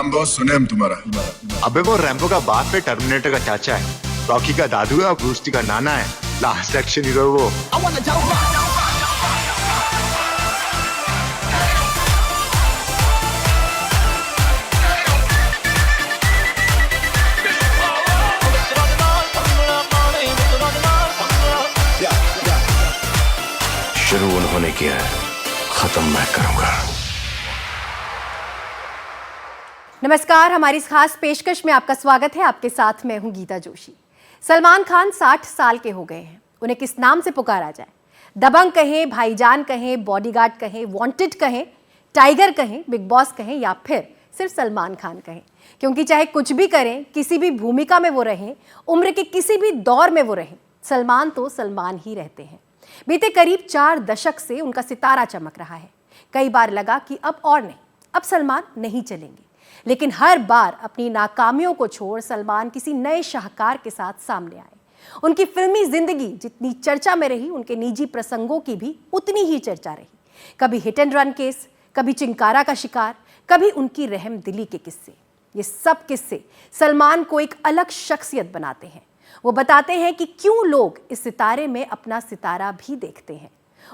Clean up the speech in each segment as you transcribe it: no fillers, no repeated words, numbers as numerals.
Rambo, सुने हम तुम्हारा। अबे वो रैम्बो का बाप है, टर्मिनेटर का चाचा है, रॉकी का दादू है और ब्रूस ली का नाना है। लास्ट एक्शन हीरो वो। शुरू उन्होंने किया है, खत्म मैं करूंगा। नमस्कार, हमारी इस खास पेशकश में आपका स्वागत है। आपके साथ मैं हूं गीता जोशी। सलमान खान 60 साल के हो गए हैं। उन्हें किस नाम से पुकारा जाए? दबंग कहें, भाईजान कहें, बॉडीगार्ड कहें, वांटेड कहें, टाइगर कहें, बिग बॉस कहें या फिर सिर्फ सलमान खान कहें, क्योंकि चाहे कुछ भी करें, किसी भी भूमिका में वो रहें, उम्र के किसी भी दौर में वो रहें, सलमान तो सलमान ही रहते हैं। बीते करीब 4 दशक से उनका सितारा चमक रहा है। कई बार लगा कि अब और नहीं, अब सलमान नहीं चलेंगे, लेकिन हर बार अपनी नाकामियों को छोड़ सलमान किसी नए शाहकार के साथ सामने आए। उनकी फिल्मी जिंदगी जितनी चर्चा में रही, उनके निजी प्रसंगों की भी उतनी ही चर्चा रही। कभी हिट एंड रन केस, कभी चिंकारा का शिकार, कभी उनकी रहम दिली के किस्से। ये सब किस्से सलमान को एक अलग शख्सियत बनाते हैं। वो बताते हैं कि क्यों लोग इस सितारे में अपना सितारा भी देखते हैं,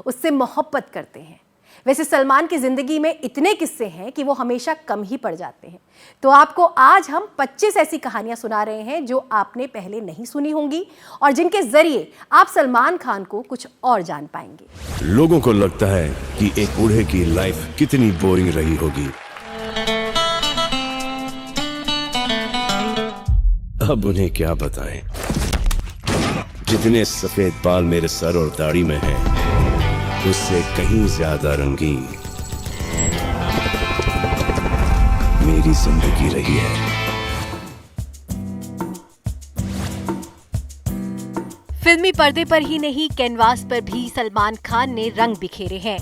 उससे मोहब्बत करते हैं। वैसे सलमान की जिंदगी में इतने किस्से हैं कि वो हमेशा कम ही पड़ जाते हैं। तो आपको आज हम 25 ऐसी कहानियां सुना रहे हैं जो आपने पहले नहीं सुनी होंगी और जिनके जरिए आप सलमान खान को कुछ और जान पाएंगे। लोगों को लगता है कि एक बूढ़े की लाइफ कितनी बोरिंग रही होगी। अब उन्हें क्या बताएं? जितने सफेद बाल मेरे सर और दाढ़ी में हैं, उससे कहीं ज्यादा रंगीन मेरी जिंदगी रही है। फिल्मी पर्दे पर ही नहीं, कैनवास पर भी सलमान खान ने रंग बिखेरे हैं।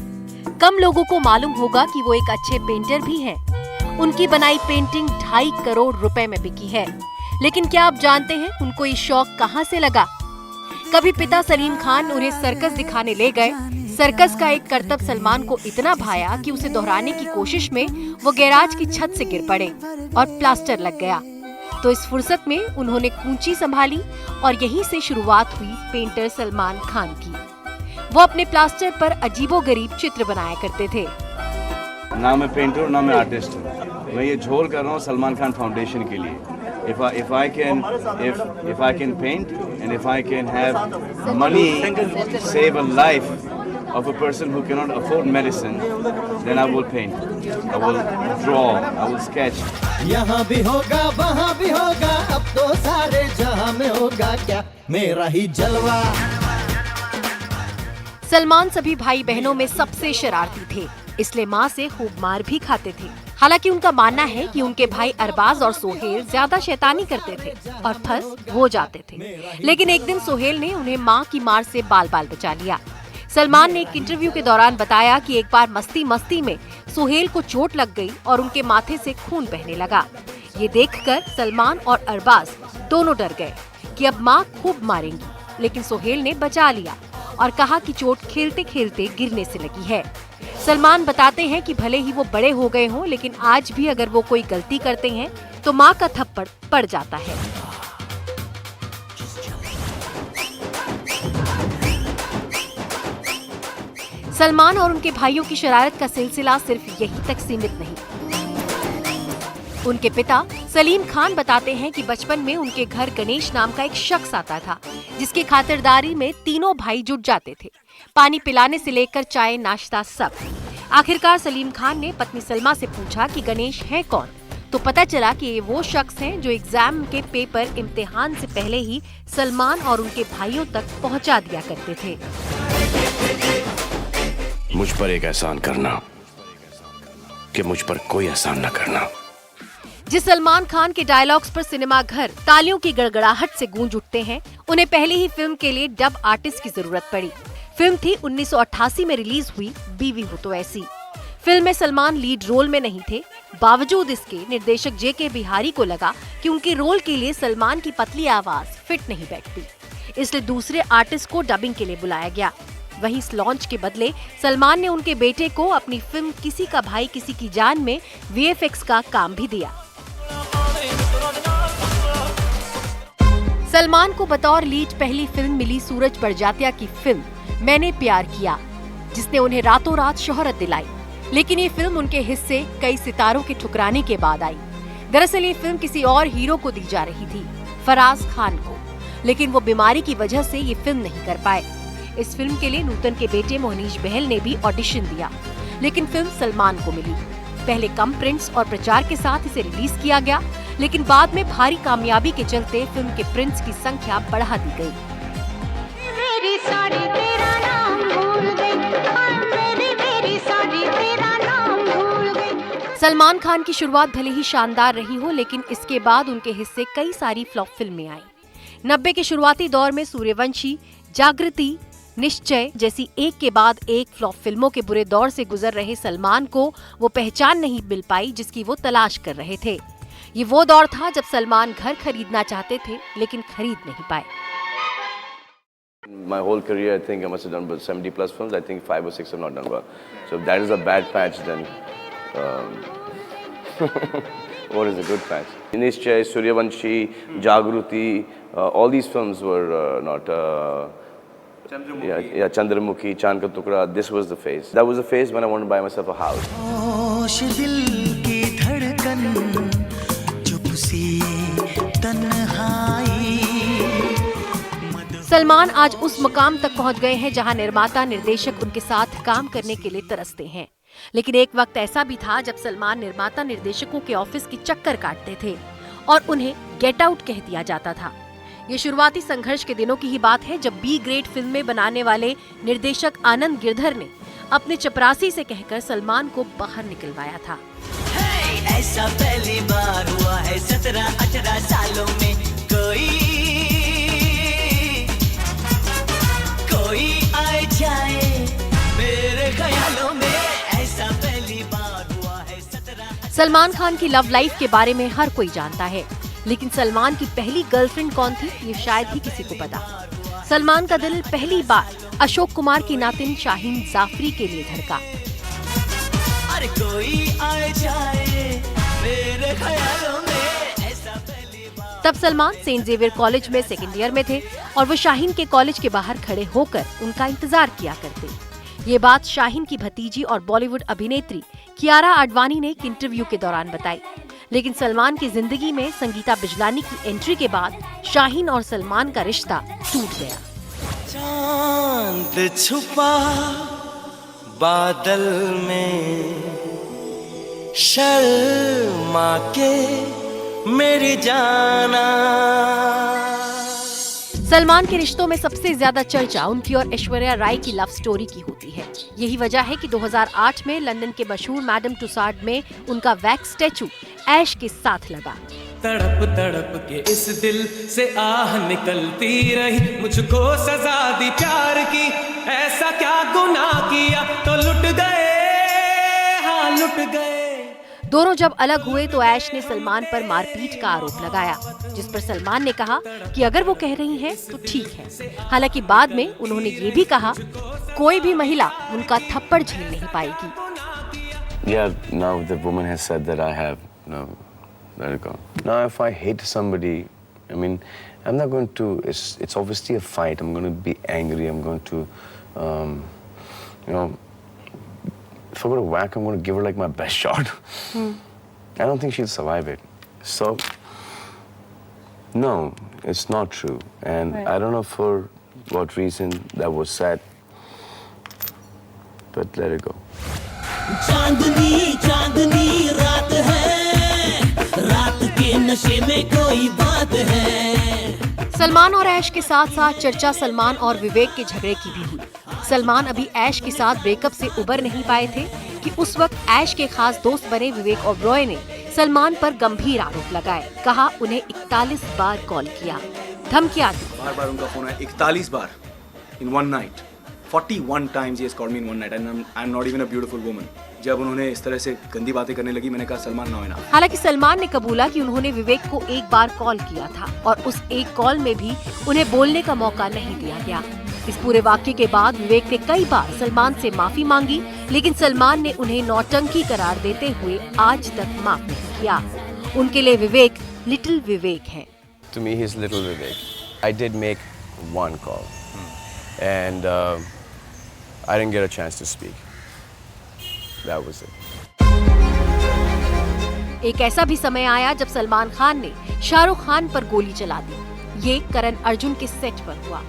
कम लोगों को मालूम होगा कि वो एक अच्छे पेंटर भी हैं। उनकी बनाई पेंटिंग 2.5 करोड़ रुपए में बिकी है। लेकिन क्या आप जानते हैं उनको ये शौक कहां से लगा? कभी पिता सलीम खान उन्हें सर्कस दिखाने ले गए। सर्कस का एक करतब सलमान को इतना भाया कि उसे दोहराने की कोशिश में वो गैराज की छत से गिर पड़े और प्लास्टर लग गया। तो इस फुर्सत में उन्होंने कूंची संभाली और यहीं से शुरुआत हुई पेंटर सलमान खान की। वो अपने प्लास्टर पर अजीबोगरीब चित्र बनाया करते थे। ना मैं पेंटर हूँ, ना मैं आर्टिस्ट हूँ। मैं ये झोल कर रहा हूँ सलमान खान फाउंडेशन के लिए। If I can paint and if I can have money save a life of a person who cannot afford medicine, then I will paint, I will draw, I will sketch. यहाँ भी होगा, वहाँ भी होगा, अब तो सारे जहाँ में होगा क्या मेरा ही जलवा। सलमान सभी भाई बहनों में सबसे शरारती थे, इसलिए माँ से खूब मार भी खाते थे। हालांकि उनका मानना है कि उनके भाई अरबाज और सोहेल ज्यादा शैतानी करते थे और फंस हो जाते थे। लेकिन एक दिन सोहेल ने उन्हें माँ की मार से बाल बाल बचा लिया। सलमान ने एक इंटरव्यू के दौरान बताया कि एक बार मस्ती मस्ती में सोहेल को चोट लग गई और उनके माथे से खून बहने लगा। ये देखकर सलमान और अरबाज दोनों डर गए कि अब माँ खूब मारेंगी, लेकिन सोहेल ने बचा लिया और कहा कि चोट खेलते खेलते गिरने से लगी है। सलमान बताते हैं कि भले ही वो बड़े हो गए हों, लेकिन आज भी अगर वो कोई गलती करते हैं तो माँ का थप्पड़ पड़ जाता है। सलमान और उनके भाइयों की शरारत का सिलसिला सिर्फ यहीं तक सीमित नहीं। उनके पिता सलीम खान बताते हैं कि बचपन में उनके घर गणेश नाम का एक शख्स आता था, जिसकी खातिरदारी में तीनों भाई जुट जाते थे। पानी पिलाने से लेकर चाय नाश्ता सब। आखिरकार सलीम खान ने पत्नी सलमा से पूछा कि गणेश है कौन, तो पता चला कि ये वो शख्स हैं जो एग्जाम के पेपर इम्तिहान से पहले ही सलमान और उनके भाइयों तक पहुंचा दिया करते थे। मुझ पर एक एहसान करना कि मुझ पर कोई एहसान न करना। जिस सलमान खान के डायलॉग्स पर सिनेमा घर तालियों की गड़गड़ाहट से गूंज उठते हैं, उन्हें पहली ही फिल्म के लिए डब आर्टिस्ट की जरूरत पड़ी। फिल्म थी 1988 में रिलीज हुई बीवी हो तो ऐसी। फिल्म में सलमान लीड रोल में नहीं थे, बावजूद इसके निर्देशक जेके बिहारी को लगा कि उनके रोल के लिए सलमान की पतली आवाज फिट नहीं बैठती, इसलिए दूसरे आर्टिस्ट को डबिंग के लिए बुलाया गया। वहीं इस लॉन्च के बदले सलमान ने उनके बेटे को अपनी फिल्म किसी का भाई किसी की जान में वीएफएक्स का काम भी दिया। सलमान को बतौर लीड पहली फिल्म मिली सूरज बड़जात्या की फिल्म मैंने प्यार किया, जिसने उन्हें रातों रात शोहरत दिलाई। लेकिन ये फिल्म उनके हिस्से कई सितारों के ठुकराने के बाद आई। दरअसल ये फिल्म किसी और हीरो को दी जा रही थी, फराज खान को, लेकिन वो बीमारी की वजह से ये फिल्म नहीं कर पाए। इस फिल्म के लिए नूतन के बेटे मोहनीश बहल ने भी ऑडिशन दिया, लेकिन फिल्म सलमान को मिली। पहले कम प्रिंट्स और प्रचार के साथ इसे रिलीज किया गया, लेकिन बाद में भारी कामयाबी के चलते फिल्म के प्रिंट्स की संख्या बढ़ा दी गई। मेरी साड़ी तेरा नाम भूल गई, मेरी साड़ी तेरा नाम भूल गई। सलमान खान की शुरुआत भले ही शानदार रही हो, लेकिन इसके बाद उनके हिस्से कई सारी फ्लॉप फिल्में आई। 90 के शुरुआती दौर में सूर्यवंशी, जागृति, निश्चय जैसी एक के बाद एक फ्लॉप फिल्मों के बुरे दौर से गुजर रहे सलमान को वो पहचान नहीं मिल पाई जिसकी वो तलाश कर रहे थे। ये वो दौर था जब सलमान घर खरीदना चाहते थे, लेकिन खरीद नहीं पाए। My whole career, I think I must have done about 70 plus films. I think 5 or 6 have not done well. So if that is a bad patch, then what is a good patch? Nishchay, Suryavanshi, Jagruti, all these films were not. Yeah, Chandramukhi, Chand Ka Tukda. This was the phase. That was the phase when I wanted to buy myself a house. होश दिल की धड़कन चुप सी तन्हाई। सलमान आज उस मकाम तक पहुंच गए हैं जहां निर्माता निर्देशक उनके साथ काम करने के लिए तरसते हैं। लेकिन एक वक्त ऐसा भी था जब सलमान निर्माता निर्देशकों के ऑफिस की चक्कर काटते थे और उन्हें गेट आउट कह दिया जाता था। ये शुरुआती संघर्ष के दिनों की ही बात है जब बी ग्रेड फिल्में बनाने वाले निर्देशक आनंद गिरधर ने अपने चपरासी से कहकर सलमान को बाहर निकलवाया था। ऐसा पहली बार हुआ है 17-18 सालों में कोई आए जाए मेरे ख्यालों में। ऐसा पहली बार हुआ है 17। सलमान खान की लव लाइफ के बारे में हर कोई जानता है, लेकिन सलमान की पहली गर्लफ्रेंड कौन थी ये शायद ही किसी को पता। सलमान का दिल पहली बार अशोक कुमार की नातिन शाहीन जाफरी के लिए धड़का। अरे कोई आए जाए मेरे ख्यालों में। ऐसा पहली बार। तब सलमान सेंट जेवियर कॉलेज में सेकेंड ईयर में थे और वो शाहीन के कॉलेज के बाहर खड़े होकर उनका इंतजार किया करते। ये बात शाहीन की भतीजी और बॉलीवुड अभिनेत्री कियारा आडवाणी ने एक इंटरव्यू के दौरान बताई। लेकिन सलमान की जिंदगी में संगीता बिजलानी की एंट्री के बाद शाहीन और सलमान का रिश्ता टूट गया। चांद छुपा बादल में शर्मा के मेरी जाना। सलमान के रिश्तों में सबसे ज्यादा चर्चा उनकी और ऐश्वर्या राय की लव स्टोरी की होती है। यही वजह है कि 2008 में लंदन के मशहूर मैडम टुसाड में उनका वैक्स स्टैचू ऐश के साथ लगा। तड़प तड़प के इस दिल से आह निकलती रही, मुझको सजा दी प्यार की, ऐसा क्या गुनाह किया तो लुट गए, हाँ लुट गए। दोनों जब अलग हुए तो ऐश ने सलमान पर मारपीट का आरोप लगाया, जिस पर सलमान ने कहा कि अगर वो कह रही हैं तो ठीक है। हालांकि बाद में उन्होंने ये भी कहा कोई भी महिला उनका थप्पड़ झेल नहीं पाएगी। Yeah, now the woman has said that I have, no, let it go. Now if I hate somebody, I mean, I'm not going to, it's obviously a fight. I'm going to be angry. I'm going to, you know, if I go to whack, I'm going to give her like my best shot. I don't think she'll survive it. So, no, it's not true. And I don't know for what reason that was said, but let it go. चांदनी चांदनी रात है, रात के नशे में कोई बात है। सलमान और ऐश के साथ साथ चर्चा सलमान और विवेक के झगड़े की भी हुई। सलमान अभी ऐश के साथ ब्रेकअप से उबर नहीं पाए थे कि उस वक्त ऐश के खास दोस्त बने विवेक ओबरॉय ने सलमान पर गंभीर आरोप लगाए। कहा उन्हें 41 बार कॉल किया, धमकियां दी। बार उनका फोन आया 41 बार in one night. 41 times he has called me in one night and I'm not even a beautiful woman. जब उन्होंने इस तरह से गंदी बातें करने लगी, मैंने कहा सलमान ना होना। हालांकि सलमान ने कबूला कि उन्होंने विवेक को एक बार कॉल किया था और उस एक कॉल में भी उन्हें बोलने का मौका नहीं दिया गया। इस पूरे वाक्य के बाद विवेक ने कई बार सलमान से माफी मांगी, लेकिन सलमान ने उन्हें नौटंकी करार देते हुए आज तक माफ नहीं किया। उनके लिए विवेक लिटिल विवेक है। To me, he's little Vivek. I did make one call, and I didn't get a chance to speak. That was it. एक ऐसा भी समय आया जब सलमान खान ने शाहरुख खान पर गोली चला दी। ये करण अर्जुन के सेट पर हुआ।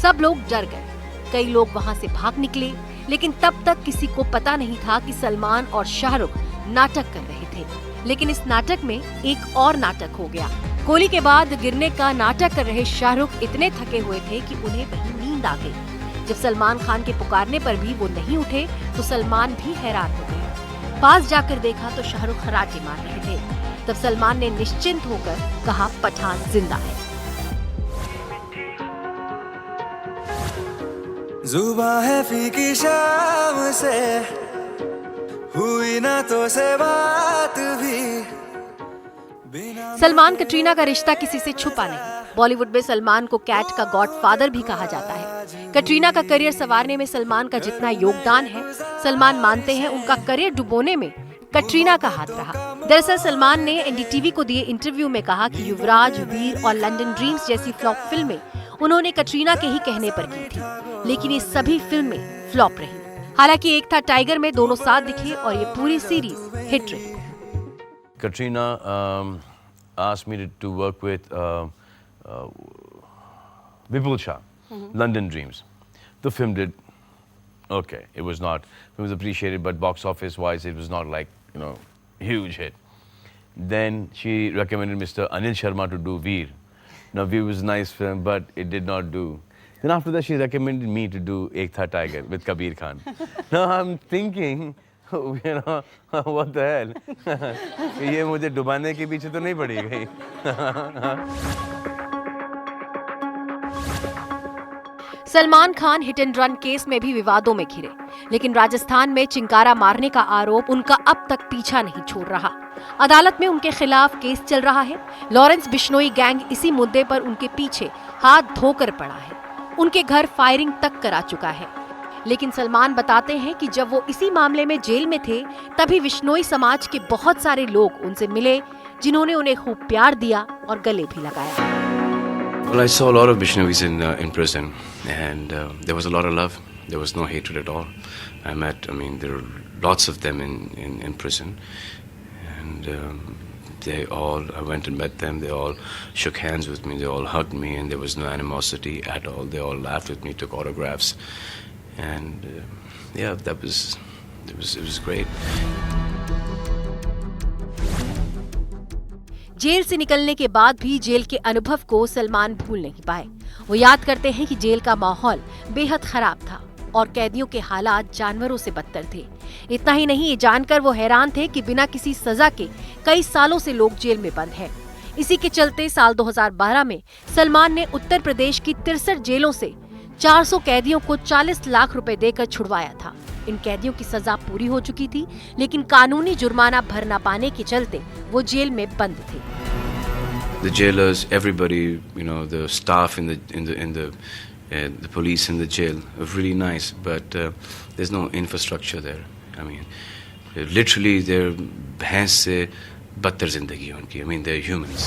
सब लोग डर गए, कई लोग वहां से भाग निकले, लेकिन तब तक किसी को पता नहीं था कि सलमान और शाहरुख नाटक कर रहे थे। लेकिन इस नाटक में एक और नाटक हो गया। गोली के बाद गिरने का नाटक कर रहे शाहरुख इतने थके हुए थे कि उन्हें वहीं नींद आ गई। जब सलमान खान के पुकारने पर भी वो नहीं उठे तो सलमान भी हैरान हो गए। पास जाकर देखा तो शाहरुख खराटे मार रहे थे। तब सलमान ने निश्चिंत होकर कहा, पठान जिंदा है। जुबां है फीकी शाम से, हुई ना तो से बात भी। सलमान कटरीना का रिश्ता किसी से छुपा नहीं। बॉलीवुड में सलमान को कैट का गॉडफादर भी कहा जाता है। कटरीना का करियर संवारने में सलमान का जितना योगदान है, सलमान मानते हैं उनका करियर डुबोने में कटरीना का हाथ रहा। दरअसल सलमान ने एनडीटीवी को दिए इंटरव्यू में कहा कि युवराज, वीर और लंदन ड्रीम्स जैसी फ्लॉप फिल्में उन्होंने कटरीना के ही कहने पर की थी, लेकिन ये सभी फिल्में फ्लॉप रही। हालांकि एक था टाइगर में दोनों साथ दिखे और ये पूरी सीरीज हिट रही। Katrina asked me to work with Vipul Shah, London Dreams. The film did okay. It was was appreciated, but box office wise, it was not like, huge hit. Then she recommended Mr. Anil Sharma to do Veer. Now Veer was a nice film, but it did not do. Then after that, she recommended me to do Ek Tha Tiger with Kabir Khan. Now I'm thinking, what the hell? ये मुझे डुबाने के पीछे तो नहीं पड़ी गई। Salman Khan hit and run case में भी विवादों में घिरे, लेकिन राजस्थान में चिंकारा मारने का आरोप उनका अब तक पीछा नहीं छोड़ रहा। अदालत में उनके खिलाफ केस चल रहा है। लॉरेंस बिश्नोई गैंग इसी मुद्दे पर उनके पीछे हाथ धोकर पड़ा है। उनके घर फायरिंग तक करा चुका है। लेकिन सलमान बताते हैं कि जब वो इसी मामले में जेल में थे, तभी बिश्नोई समाज के बहुत सारे लोग उनसे मिले, जिन्होंने उन्हें खूब प्यार दिया और गले भी लगाया। Well, I saw a lot of Bishnowis in prison, and there was a lot of love. There was no hatred at all. There were lots of them in prison, and I went and met them. They all shook hands with me. They all hugged me, and there was no animosity at all. They all laughed with me, took autographs, and it was great. Jail से निकलने के बाद भी jail के अनुभव को सलमान भूल नहीं पाए। वो याद करते हैं कि जेल का माहौल बेहद खराब था और कैदियों के हालात जानवरों से बदतर थे। इतना ही नहीं, ये जानकर वो हैरान थे कि बिना किसी सजा के कई सालों से लोग जेल में बंद हैं। इसी के चलते साल 2012 में सलमान ने उत्तर प्रदेश की 63 जेलों से 400 कैदियों को 40 लाख रुपए देकर छुड़वाया था। इन कैदियों की सजा पूरी हो चुकी थी, लेकिन कानूनी जुर्माना भर न पाने के चलते वो जेल में बंद थे। The jailers, everybody, the staff in the police in the jail are really nice, but there's no infrastructure there. Literally, they're भैंस से बदतर जिंदगी है उनकी. They're humans.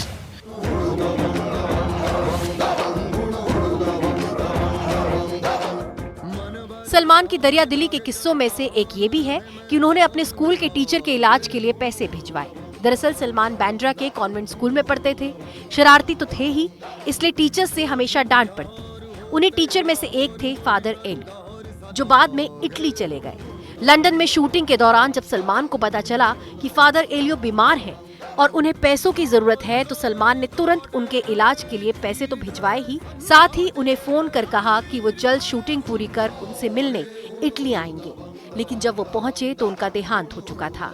सलमान की दरिया दिली के किस्सों में से एक ये भी है कि उन्होंने अपने स्कूल के टीचर के इलाज के लिए पैसे भिजवाए। दरअसल सलमान बांद्रा के कॉन्वेंट स्कूल में पढ़ते थे। शरारती तो थे ही, इसलिए टीचर से हमेशा डांट पड़ती। उन्हीं टीचर में से एक थे फादर एलियो, जो बाद में इटली चले गए। लंदन में शूटिंग के दौरान जब सलमान को पता चला कि फादर एलियो बीमार हैं और उन्हें पैसों की जरूरत है, तो सलमान ने तुरंत उनके इलाज के लिए पैसे तो भिजवाए ही, साथ ही उन्हें फोन कर कहा कि वो जल्द शूटिंग पूरी कर उनसे मिलने इटली आएंगे। लेकिन जब वो पहुंचे तो उनका देहांत हो चुका था।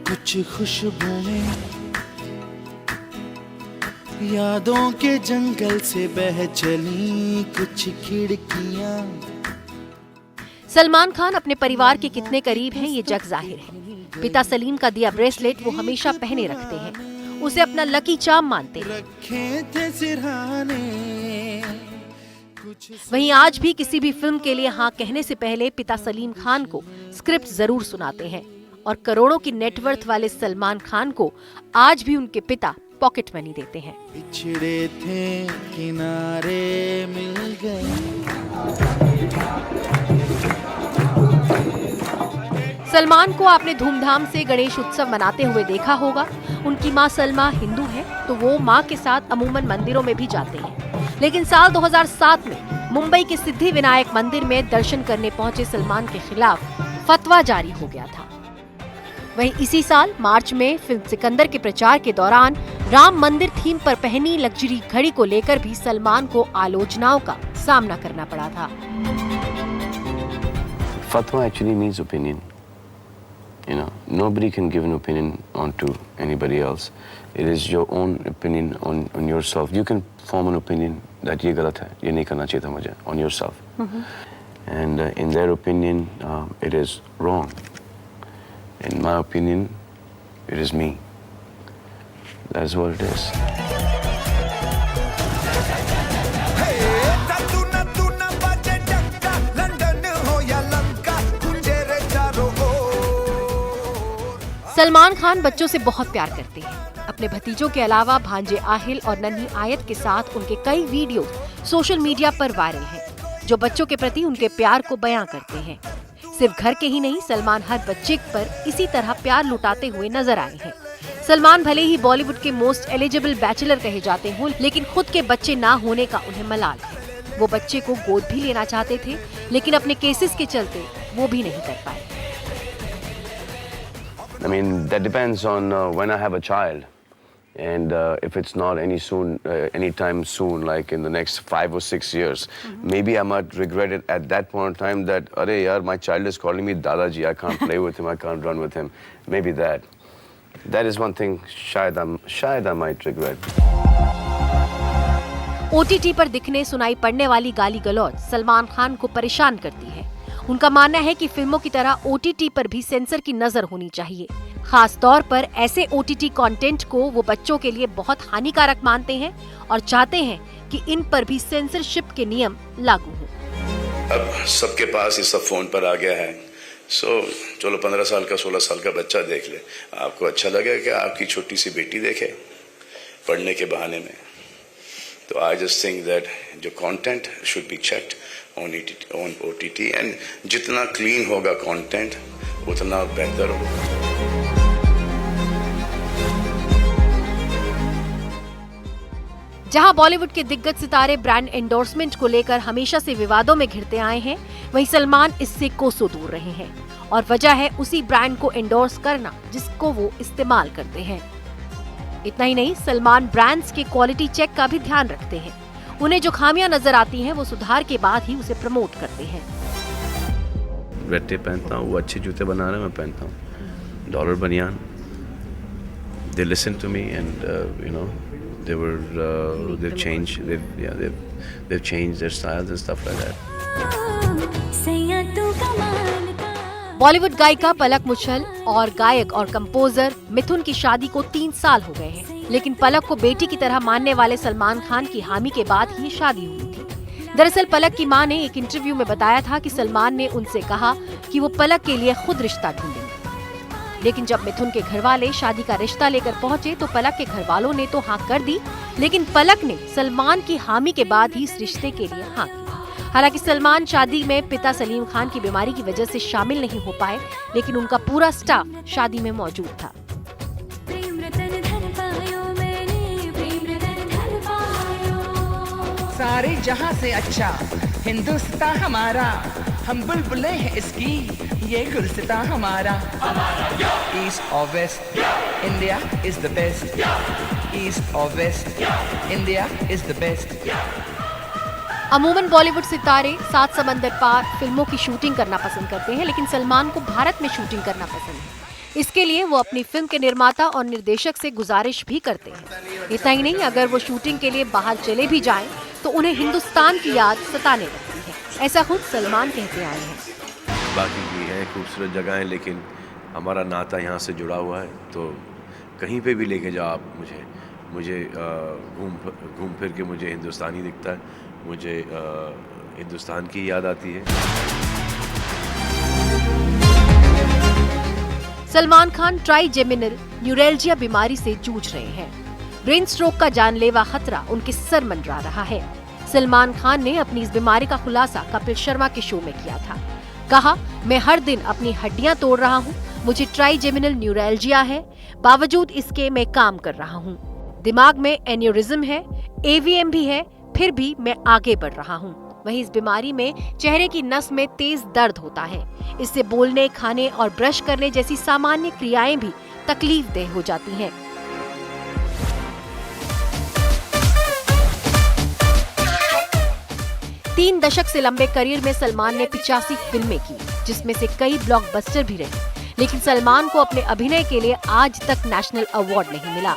कुछ खुशबुएं यादों के जंगल से बह चली, कुछ खिड़कियां। सलमान खान अपने परिवार के कितने करीब हैं ये जग जाहिर है। पिता सलीम का दिया ब्रेसलेट वो हमेशा पहने रखते हैं। उसे अपना लकी चार्म मानते हैं। वहीं आज भी किसी भी फिल्म के लिए हाँ कहने से पहले पिता सलीम खान को स्क्रिप्ट जरूर सुनाते हैं। और करोड़ों की नेटवर्थ वाले सलमान खान को आज भी उनके पिता पॉकेट मनी देते हैं। बिछड़े थे किनारे मिल गए। सलमान को आपने धूमधाम से गणेश उत्सव मनाते हुए देखा होगा। उनकी मां सलमा हिंदू है तो वो मां के साथ अमूमन मंदिरों में भी जाते हैं। लेकिन साल 2007 में मुंबई के सिद्धि विनायक मंदिर में दर्शन करने पहुंचे सलमान के खिलाफ फतवा जारी हो गया था। वहीं इसी साल मार्च में फिल्म सिकंदर के प्रचार के दौरान राम मंदिर थीम पर पहनी लग्जरी घड़ी को लेकर भी सलमान को आलोचनाओं का सामना करना पड़ा था। Fatwa actually means opinion. You know, nobody can give an opinion onto anybody else. It is your own opinion on yourself. You can form an opinion that ये गलत है, ये नहीं करना चाहिए था मुझे, on yourself. And in their opinion, it is wrong. In my opinion, it is me. That's what it is. Salman Khan बच्चों से बहुत प्यार करते हैं। अपने भतीजों के अलावा भांजे आहिल और नन्ही आयत के साथ उनके कई वीडियो सोशल मीडिया पर वायरल हैं, जो बच्चों के प्रति उनके प्यार को बयां करते हैं। सिर्फ घर के ही नहीं, सलमान हर बच्चे पर इसी तरह प्यार लुटाते हुए नजर आए हैं। सलमान भले ही बॉलीवुड के मोस्ट एलिजिबल बैचलर कहे जाते हों, लेकिन खुद के बच्चे ना होने का उन्हें मलाल है। वो बच्चे को गोद भी लेना चाहते थे, लेकिन अपने केसेस के चलते वो भी नहीं कर पाए। I mean, that depends on when I have a child, and if it's not anytime soon, like in the next 5 or 6 years, maybe I might regret it at that point in time that, "Arey yaar, my child is calling me Dadaji. I can't play with him. I can't run with him." Maybe that. That is one thing. Shayad I might regret. OTT पर दिखने सुनाई पड़ने वाली गाली गलौज सलमान खान को परेशान करती है। उनका मानना है कि फिल्मों की तरह OTT पर भी सेंसर की नजर होनी चाहिए। खास तौर पर ऐसे OTT कंटेंट को वो बच्चों के लिए बहुत हानिकारक मानते हैं और चाहते हैं कि इन पर भी सेंसरशिप के नियम लागू हों। अब सबके पास ये सब फोन पर आ गया है, चलो 15 साल का 16 साल का बच्चा देख ले। आपको अच्छा लगेगा कि आपकी छोटी सी बेटी देखे पढ़ने के बहाने में? तो आई जस्ट थिंक दैट जो content should be checked on OTT, and जितना क्लीन होगा कंटेंट उतना बेहतर होगा। जहां बॉलीवुड के दिग्गज सितारे ब्रांड एंडोर्समेंट को लेकर हमेशा से विवादों में घिरते आए हैं, वहीं सलमान इससे कोसों दूर रहे हैं और वजह है उसी ब्रांड को एंडोर्स करना जिसको वो इस्तेमाल करते हैं। इतना ही नहीं, सलमान ब्रांड्स के क्वालिटी चेक का भी ध्यान रखते हैं। उन्हें जो खामियां नजर आती हैं वो सुधार के बाद ही उसे प्रमोट करते हैं। वेटे पहनता हूँ, वो अच्छे जूते बना रहे मैं पहनता हूँ। डॉलर बनियान, they listen to me and you know they've changed their styles and stuff like that. Bollywood गायिका पलक मुछल और गायक और कंपोजर मिथुन की शादी को 3 साल हो गए हैं, लेकिन पलक को बेटी की तरह मानने वाले सलमान खान की हामी के बाद ही शादी हुई थी। दरअसल पलक की मां ने एक इंटरव्यू में बताया था कि सलमान ने उनसे कहा कि वो पलक के लिए खुद रिश्ता ढूंढेंगे, लेकिन जब मिथुन के घर वाले शादी का रिश्ता लेकर पहुंचे तो पलक के घर वालों ने तो हाँ कर दी, लेकिन पलक ने सलमान की हामी के बाद ही इस रिश्ते के लिए हाँ की। हालांकि सलमान शादी में पिता सलीम खान की बीमारी की वजह से शामिल नहीं हो पाए, लेकिन उनका पूरा स्टाफ शादी में मौजूद था। सारे जहां से अच्छा हिंदुस्तान हमारा, हम बुलबुलें हैं इसकी, ये गुलसितां हमारा। ईस्ट और west India is the best, east और west India is the best. अमूमन बॉलीवुड सितारे 7 समंदर पार फिल्मों की शूटिंग करना पसंद करते हैं, लेकिन सलमान को भारत में शूटिंग करना पसंद है। इसके लिए वो अपनी फिल्म के निर्माता और निर्देशक से गुजारिश भी करते हैं। इतना ही नहीं, अगर वो शूटिंग के लिए बाहर चले भी जाएं, तो उन्हें हिंदुस्तान की याद सताने लगती है। ऐसा खुद सलमान कहते आए हैं। बाकी भी है खूबसूरत जगह है, लेकिन हमारा नाता यहाँ से जुड़ा हुआ है, तो कहीं पे भी लेके जाओ आप मुझे घूम फिर के मुझे हिंदुस्तान ही दिखता है, मुझे हिंदुस्तान की याद आती है। सलमान खान ट्राइजेमिनल न्यूरेल्जिया बीमारी से जूझ रहे हैं। ब्रेन स्ट्रोक का जानलेवा खतरा उनके सर मंडरा रहा है। सलमान खान ने अपनी इस बीमारी का खुलासा कपिल शर्मा के शो में किया था। कहा, मैं हर दिन अपनी हड्डियां तोड़ रहा हूँ, मुझे ट्राइजेमिनल न्यूरैल्जिया है, बावजूद इसके मैं काम कर रहा हूँ। दिमाग में एन्यूरिज्म है, AVM भी है, फिर भी मैं आगे बढ़ रहा हूँ। वहीं इस बीमारी में चेहरे की नस में तेज दर्द होता है। इससे बोलने, खाने और ब्रश करने जैसी सामान्य क्रियाएं भी तकलीफदेह हो जाती हैं। तीन दशक से लंबे करियर में सलमान ने 85 फिल्में की, जिसमें से कई ब्लॉकबस्टर भी रहे। लेकिन सलमान को अपने अभिनय के लिए आज तक नेशनल अवार्ड नहीं मिला।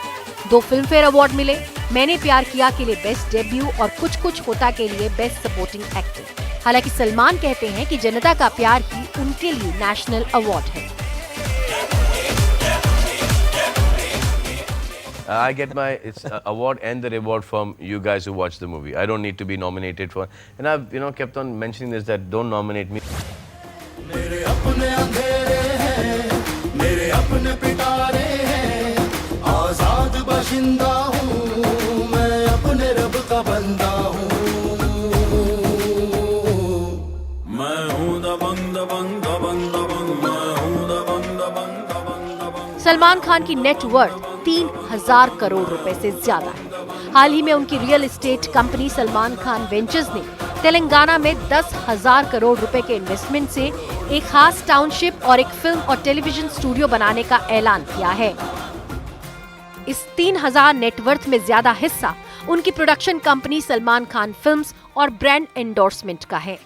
2 फिल्म फेयर अवार्ड मिले, मैंने प्यार किया के लिए बेस्ट डेब्यू और कुछ कुछ होता के लिए बेस्ट सपोर्टिंग एक्टर। हालांकि सलमान कहते हैं कि जनता का प्यार ही उनके लिए नेशनल अवार्ड है। I get my award and the reward from you guys who watch the movie. I don't need to be nominated for, and I've kept on mentioning this, that don't nominate me. मेरे अपने अंधेरे हैं, मेरे अपने पिटारे हैं, आजाद बाशिंदा हूँ, मैं अपने रब का बंदा हूँ, मैं हूँ दबंग दबंग दबंग दबंग, मैं हूँ दबंग दबंग दबंग दबंग। सलमान खान की नेटवर्थ 3000 करोड़ रुपए से ज्यादा है। हाल ही में उनकी real estate company Salman Khan ventures ने तेलंगाना में 10,000 करोड़ रुपए के इन्वेस्टमेंट से एक खास टाउनशिप और एक फिल्म और टेलीविजन स्टूडियो बनाने का ऐलान किया है। इस 3000 नेटवर्थ में ज्यादा हिस्सा उनकी production company Salman Khan films और ब्रांड एंडोर्समेंट का है।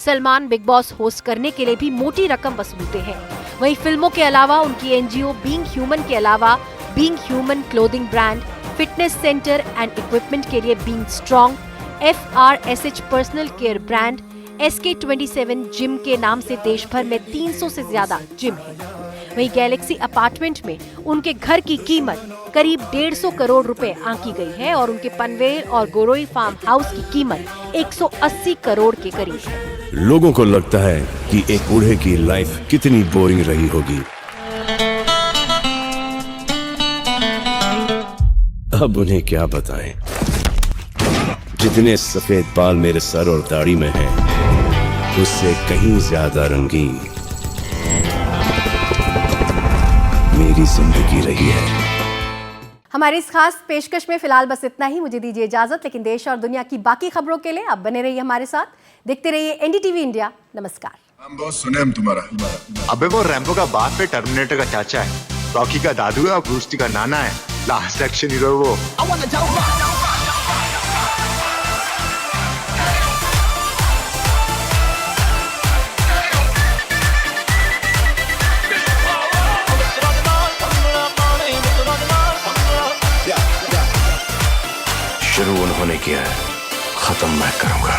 सलमान बिग बॉस होस्ट करने के लिए भी मोटी रकम वसूलते हैं। वहीं फिल्मों के अलावा उनकी NGO बीइंग ह्यूमन के अलावा being human clothing brand, fitness centre and equipment के लिए being strong, FRSH personal care brand, SK27 gym के नाम से देश भर में 300 से ज्यादा जिम है। वहीं गैलेक्सी अपार्टमेंट में उनके घर की कीमत करीब 150 करोड़ रुपए आंकी गई है और उनके पनवेल और गोरोई फार्म हाउस की कीमत 180 करोड़ के करीब है। लोगों को लगता है कि एक बूढ़े की लाइफ कितनी बोरिंग रही होगी। अब उन्हें क्या बताएं? जितने सफेद बाल मेरे सर और दाढ़ी में हैं, उससे कहीं ज्यादा रंगीन मेरी जिंदगी रही है। हमारी इस खास पेशकश में फिलहाल बस इतना ही। मुझे दीजिए इजाजत, लेकिन देश और दुनिया की बाकी खबरों के लिए आप बने रहिए हमारे साथ। देखते रहिए NDTV इंडिया। नमस्कार। हम बहुत सुने हम तुम्हारा। अबे वो रैम्बो का बाप है, टर्मिनेटर का चाचा है, रॉकी का दादू है और ब्रूस ली का नाना है। लास्ट एक्शन हीरो वो। शुरू उन्होंने किया है, खत्म मैं करूंगा।